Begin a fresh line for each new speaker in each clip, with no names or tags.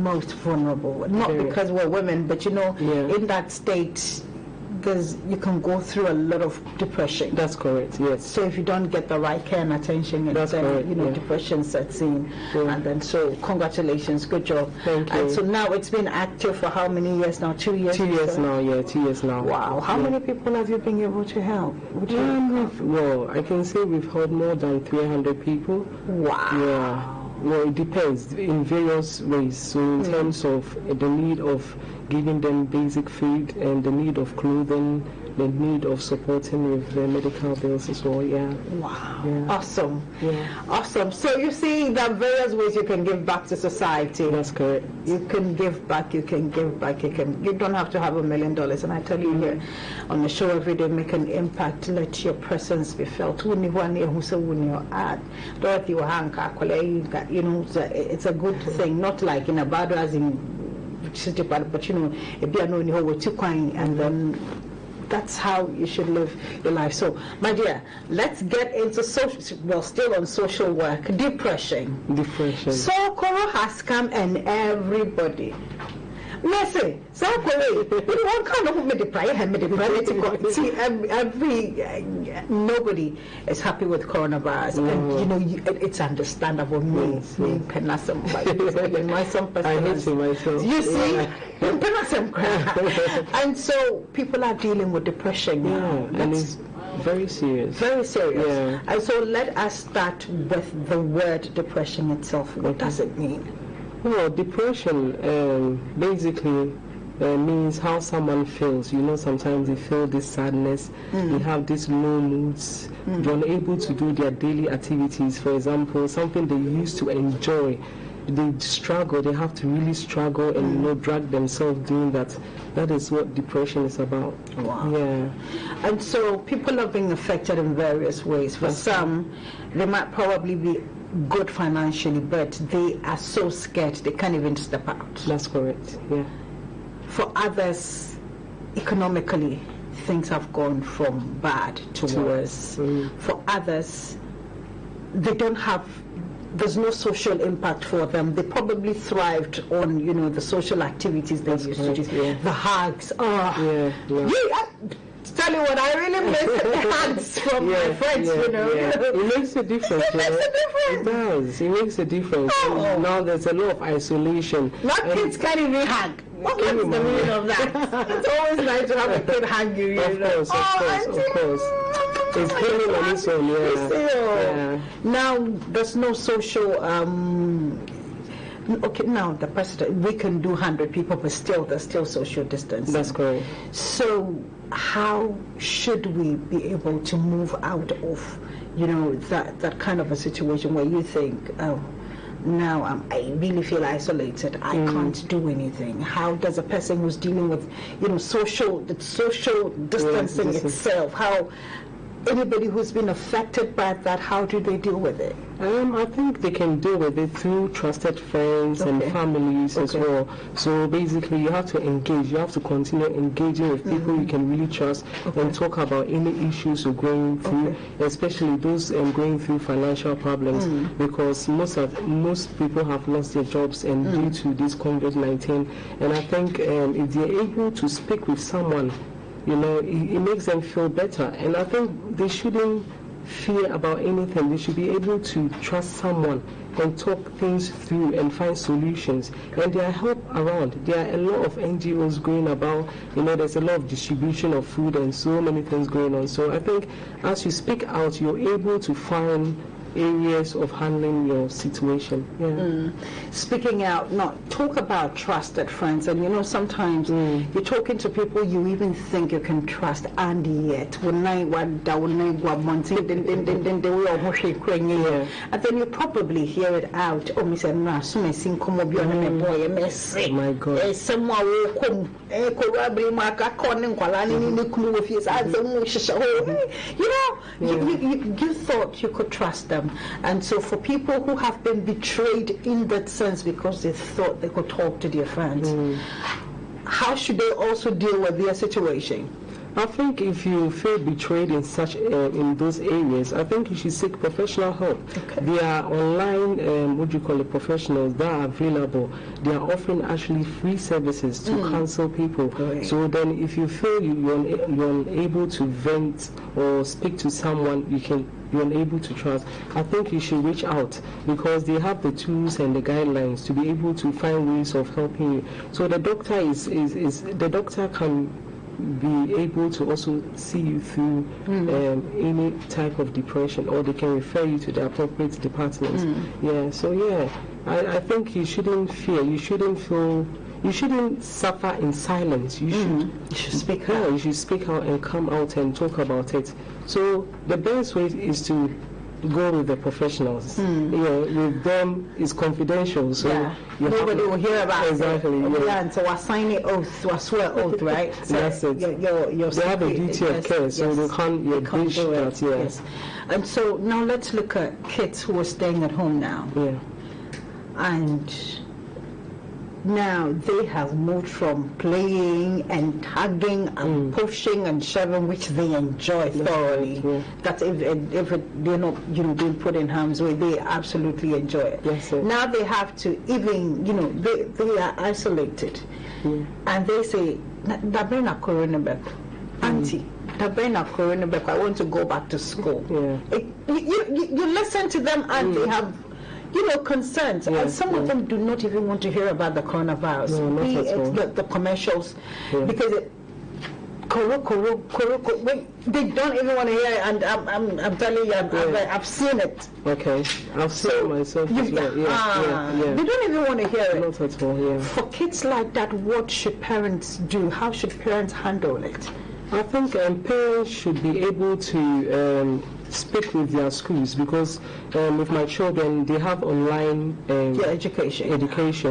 most vulnerable. Not because we're women, but in that state, you can go through a lot of depression.
That's correct, yes.
So if you don't get the right care and attention,
that's correct,
depression sets in. And then so congratulations, good job.
Thank you.
And so now it's been active for how many years now? 2 years?
2 years now, 2 years now.
Wow. How many people have you been able to help?
Well, I can say we've helped more than 300 people.
Wow.
Yeah. Well, it depends in various ways. So in terms of the need of giving them basic food and the need of clothing, the need of supporting with their medical bills as well.
Wow. Awesome.
Yeah.
Awesome. So you see, there are various ways you can give back to society.
That's correct.
You can give back, you don't have to have $1 million. And I tell you here on the show every day, make an impact, let your presence be felt. Dorothy, it's a good thing, not like in a bad as in but and then that's how you should live your life. So, my dear, let's get into still on social work. Depression. So, Koro has come and everybody. Mercy, so one kind of nobody is happy with coronavirus, and it's understandable. Me,
I hate myself.
You see, and so people are dealing with depression now.
And it's very serious.
Very serious.
Yeah.
And so let us start with the word depression itself. What does it mean?
Well, depression basically means how someone feels. Sometimes they feel this sadness, they have these low moods, they're unable to do their daily activities. For example, something they used to enjoy, they struggle, they have to really struggle and drag themselves doing that. That is what depression is about.
Wow.
Yeah.
And so people are being affected in various ways. For some, they might probably be good financially, but they are so scared they can't even step out.
That's correct. Yeah.
For others, economically, things have gone from bad to worse. For others, there's no social impact for them. They probably thrived on, the social activities they used to do.
Yeah.
The hugs. Tell you what, I really miss the hugs from my friends,
It makes a difference.
It makes a difference.
It does. It makes a difference.
Oh.
Now there's a lot of isolation.
Kids can't even hug. What's the meaning of that? It's always nice to have a kid hug you.
Of course. It's healing on its own, yeah.
Now, there's no social... okay, now the president, we can do 100 people, but there's still social distance.
That's correct.
So how should we be able to move out of, that kind of a situation where you think, oh, now I really feel isolated. I can't do anything. How does a person who's dealing with, social distancing itself, how anybody who's been affected by that, how do they deal with it?
I think they can deal with it through trusted friends and families as well. So basically, you have to engage. You have to continue engaging with people you can really trust and talk about any issues you're going through, especially those going through financial problems, because most people have lost their jobs and due to this COVID-19. And I think if they're able to speak with someone, it makes them feel better. And I think they shouldn't fear about anything. They should be able to trust someone and talk things through and find solutions. And there are help around. There are a lot of NGOs going about. There's a lot of distribution of food and so many things going on. So I think as you speak out, you're able to find areas of handling your situation.
Speaking out, talk about trusted friends. And sometimes you're talking to people you even think you can trust, and yet and then you probably hear it out. Oh,
my God.
You thought you could trust them. And so for people who have been betrayed in that sense because they thought they could talk to their friends, how should they also deal with their situation?
I think if you feel betrayed in such in those areas, I think you should seek professional help.
Okay.
There are online, professionals that are available. They are offering actually free services to counsel people.
Great.
So then, if you feel you're unable to vent or speak to someone, you're unable to trust, I think you should reach out, because they have the tools and the guidelines to be able to find ways of helping you. So the doctor the doctor can be able to also see you through any type of depression, or they can refer you to the appropriate departments. I think you shouldn't fear, you shouldn't suffer in silence. You should speak out. You should speak out and come out and talk about it. So the best way is to go with the professionals. With them is confidential, so
nobody will hear about
exactly,
it. Yeah, so we're signing oath, we're swear oath, right? So
that's it. They have a duty of care, so they can't breach that. Yes.
And so now let's look at kids who are staying at home now.
Yeah. And
now they have moved from playing and hugging and pushing and shoving, which they enjoy thoroughly. That's if they're not being put in harm's way, they absolutely enjoy it.
Yes,
now they have to even they are isolated, and they say Dabena Koronabek, Auntie, Dabena Koronabek, I want to go back to school. You listen to them and they have concerns, and some of them do not even want to hear about the coronavirus. The commercials, because they don't even want to hear it, and I'm telling you, I've seen it.
Okay, I've seen it myself as well.
They don't even want to hear it.
Not at all.
For kids like that, what should parents do? How should parents handle it?
I think parents should be able to speak with their schools, because with my children, they have online
education,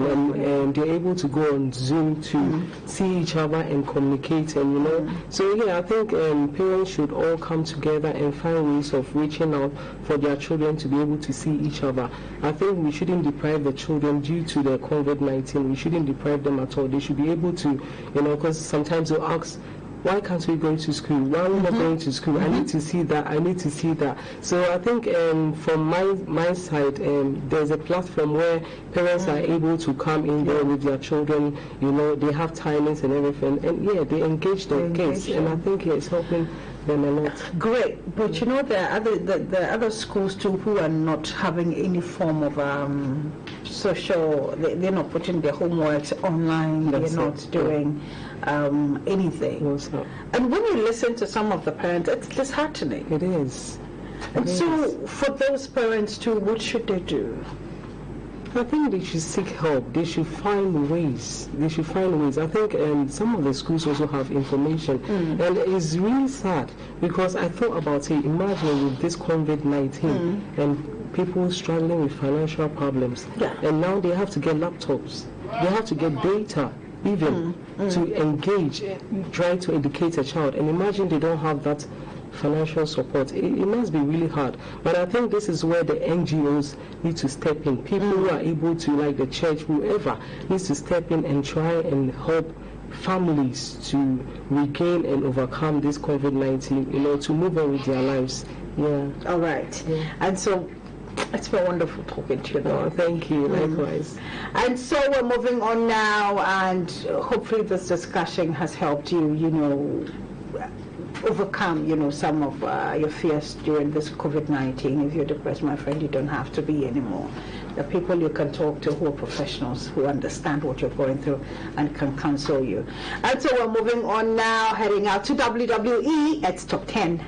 and they're able to go on Zoom to see each other and communicate, and So I think parents should all come together and find ways of reaching out for their children to be able to see each other. I think we shouldn't deprive the children due to the COVID-19. We shouldn't deprive them at all. They should be able to, because sometimes they'll ask, why can't we go to school? Why are we not going to school? I need to see that. I need to see that. So I think from my side, there's a platform where parents are able to come in there with their children. They have timings and everything, and they engage their kids, and I think it's helping them a lot.
Great, but there are other schools too who are not having any form of social. They're not putting their homework online. They're not doing anything. And when you listen to some of the parents, it's disheartening.
It is.
So for those parents too, what should they do?
I think they should seek help. They should find ways. I think some of the schools also have information. And it's really sad, because I thought about it. Imagine with this COVID-19 and people struggling with financial problems. And now they have to get laptops. They have to get data even to engage, try to educate a child. And imagine they don't have that financial support. It must be really hard. But I think this is where the NGOs need to step in. People who are able to, like the church, whoever, needs to step in and try and help families to regain and overcome this COVID-19, to move on with their lives.
All right. And so it's been wonderful talking to you.
Thank you. Likewise.
And so we're moving on now, and hopefully this discussion has helped you, overcome, some of your fears during this COVID-19. If you're depressed, my friend, you don't have to be anymore. The people you can talk to who are professionals, who understand what you're going through and can counsel you. And so we're moving on now, heading out to WWE. It's Top 10.